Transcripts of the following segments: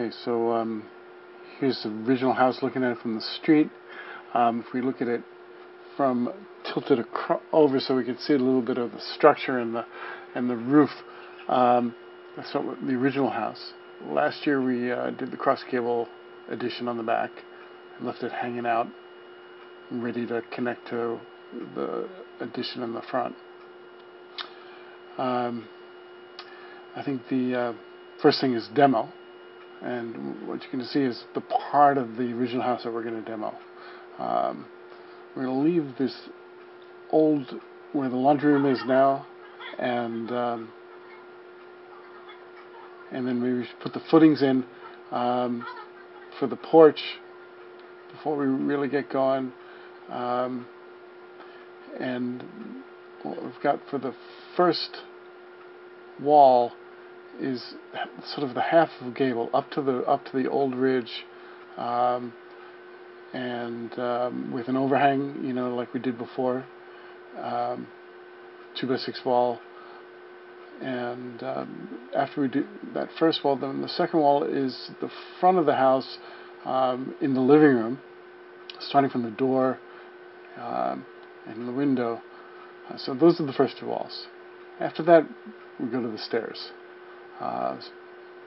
Okay, so here's the original house looking at it from the street. If we look at it from tilted over so we can see a little bit of the structure and the roof. That's not the original house. Last year we did the cross gable addition on the back and left it hanging out, ready to connect to the addition in the front. I think the first thing is demo, and what you can see is the part of the original house that we're going to demo. We're going to leave this old, where the laundry room is now, and then maybe put the footings in for the porch before we really get going. And what we've got for the first wall is sort of the half of the gable up to the old ridge, and with an overhang, you know, like we did before, 2x6 wall. And after we do that first wall, then the second wall is the front of the house in the living room, starting from the door and the window. So those are the first two walls. After that, we go to the stairs.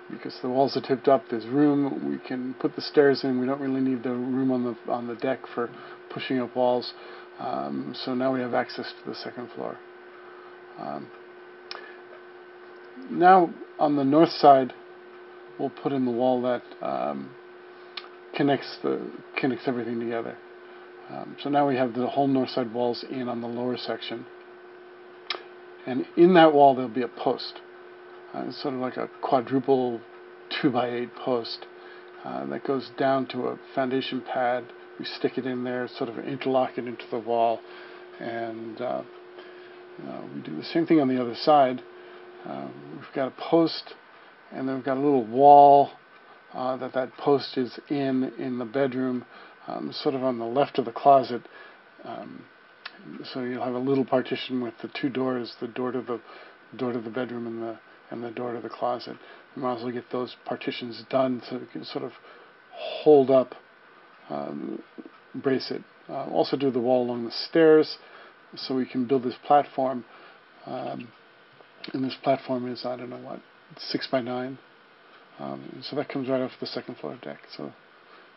Because the walls are tipped up, there's room. We can put the stairs in. We don't really need the room on the deck for pushing up walls. So now we have access to the second floor. Now on the north side, we'll put in the wall that connects everything together. So now we have the whole north side walls in on the lower section, and in that wall there'll be a post. It's sort of like a quadruple 2x8 post that goes down to a foundation pad. We stick it in there, sort of interlock it into the wall, and we do the same thing on the other side. We've got a post, and then we've got a little wall that post is in the bedroom, sort of on the left of the closet. So you'll have a little partition with the two doors, the door to the bedroom and the door to the closet. We might as well get those partitions done so we can sort of hold up, brace it. Also do the wall along the stairs so we can build this platform. And this platform is, I don't know what, 6x9. So that comes right off the second floor deck. So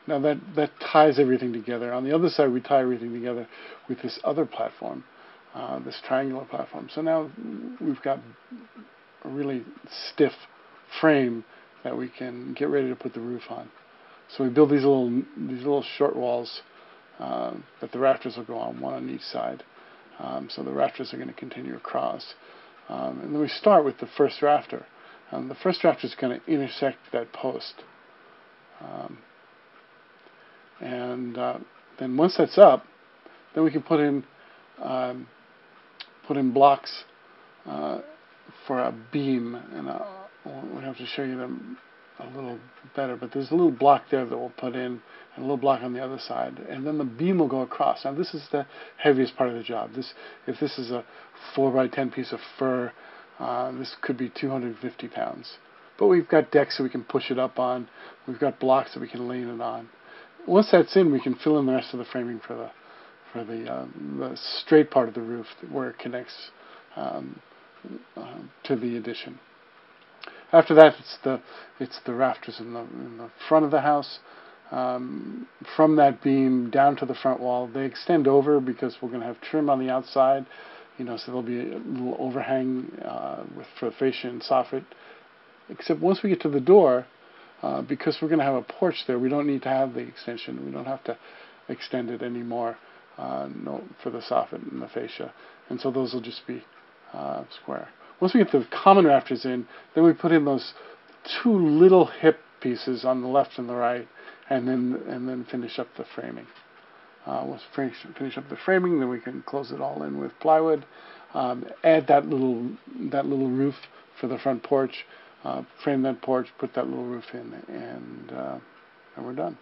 now that ties everything together. On the other side, we tie everything together with this other platform, this triangular platform. So now we've got a really stiff frame that we can get ready to put the roof on. So we build these little short walls that the rafters will go on, one on each side. So the rafters are going to continue across. And then we start with the first rafter. The first rafter is going to intersect that post. Then once that's up, then we can put in blocks for a beam, and we'll have to show you them a little better, but there's a little block there that we'll put in, and a little block on the other side, and then the beam will go across. Now this is the heaviest part of the job. If this is a 4x10 piece of fir, this could be 250 pounds. But we've got decks that we can push it up on. We've got blocks that we can lean it on. Once that's in, we can fill in the rest of the framing for the straight part of the roof where it connects to the addition. After that, it's the rafters in the front of the house. From that beam down to the front wall, they extend over because we're going to have trim on the outside. So there'll be a little overhang for fascia and soffit. Except once we get to the door, because we're going to have a porch there, we don't need to have the extension. We don't have to extend it anymore for the soffit and the fascia. And so those will just be square. Once we get the common rafters in, then we put in those two little hip pieces on the left and the right, and then finish up the framing. Once we finish up the framing, then we can close it all in with plywood. Add that little roof for the front porch. Frame that porch, put that little roof in, and we're done.